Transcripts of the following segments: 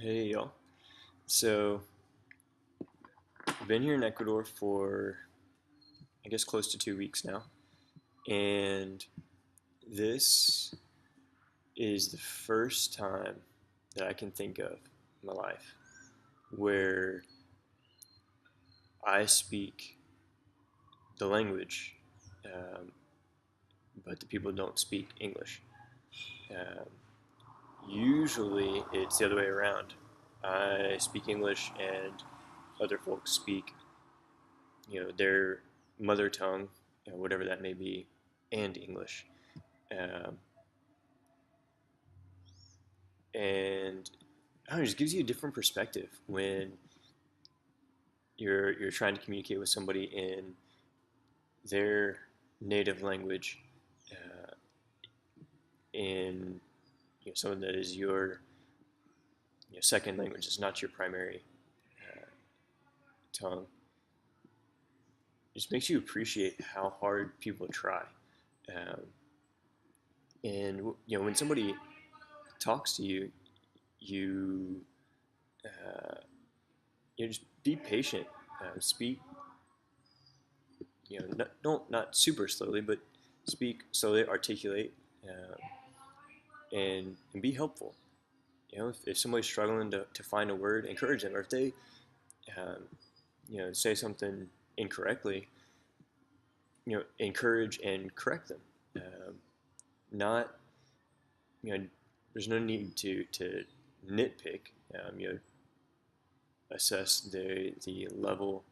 Hey y'all. So I've been here in Ecuador for I guess close to 2 weeks now, and this is the first time that I can think of in my life where I speak the language, um, but the people don't speak English. Um, Usually it's the other way around. I speak English and other folks speak their mother tongue, whatever that may be, and English. Um, and I don't know, it just gives you a different perspective when you're trying to communicate with somebody in their native language, uh, in something that is your second language, is not your primary uh, tongue. It just makes you appreciate how hard people try. Um, and when somebody talks to you, you uh, just be patient. Speak, not super slowly, but speak slowly, articulate, and be helpful. If somebody's struggling to find a word, encourage them. Or if they, um, say something incorrectly, encourage and correct them. Not, you know, there's no need to nitpick. Assess the level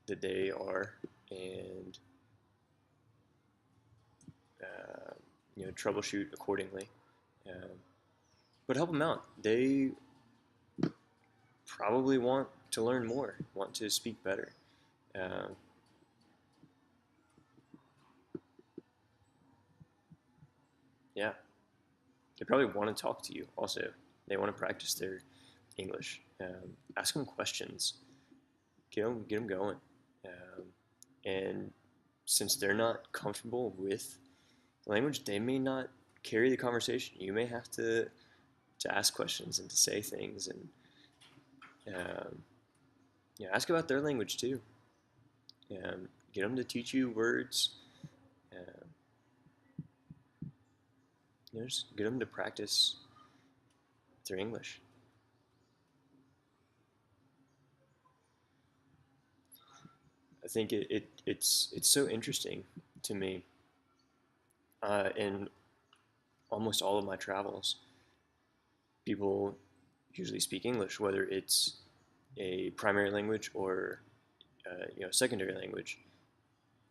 that they are, and uh, troubleshoot accordingly. Um, but help them out. They probably want to learn more, want to speak better. Um, yeah, they probably want to talk to you. Also, they want to practice their English. Ask them questions. Get them going. Um, and since they're not comfortable with the language, they may not carry the conversation. You may have to ask questions and to say things, and um, ask about their language too. Get them to teach you words. Uh, just get them to practice their English. I think it's so interesting to me in almost all of my travels. People usually speak English, whether it's a primary language or secondary language.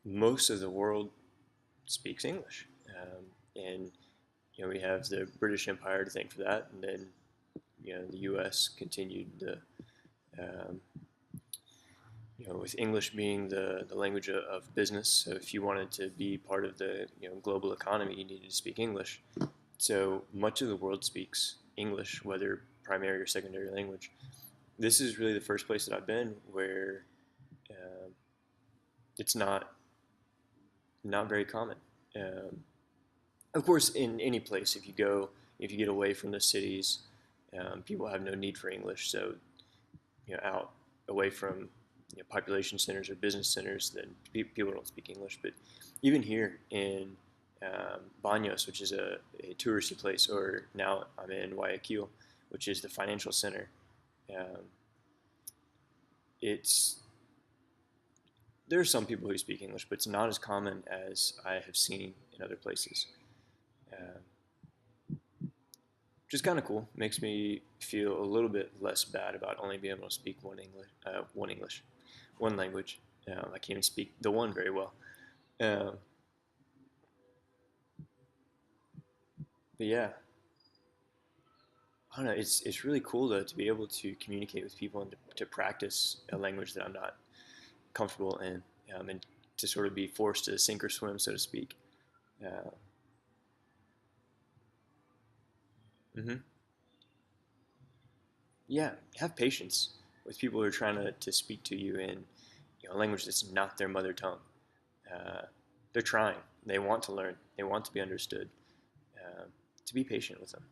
Most of the world speaks English, and we have the British Empire to thank for that, and then the U.S. continued um, with English being the language of business. So if you wanted to be part of the global economy, you needed to speak English. So much of the world speaks English, whether primary or secondary language. This is really the first place that I've been where um, it's not very common. Um, of course, in any place, if you get away from the cities, people have no need for English. So out away from population centers or business centers, then people don't speak English. But even here in Banos, which is a touristy place, or now I'm in Guayaquil, which is the financial center, um, it's there are some people who speak English, but it's not as common as I have seen in other places. Uh, which is kind of cool. Makes me feel a little bit less bad about only being able to speak one language. I can't even speak the one very well. Uh, but yeah, I don't know. It's really cool to be able to communicate with people and to practice a language that I'm not comfortable in, and to sort of be forced to sink or swim, so to speak. Uh, hmm Yeah, have patience with people who are trying to speak to you in a language that's not their mother tongue. Uh, they're trying. They want to learn. They want to be understood. Uh, to be patient with them.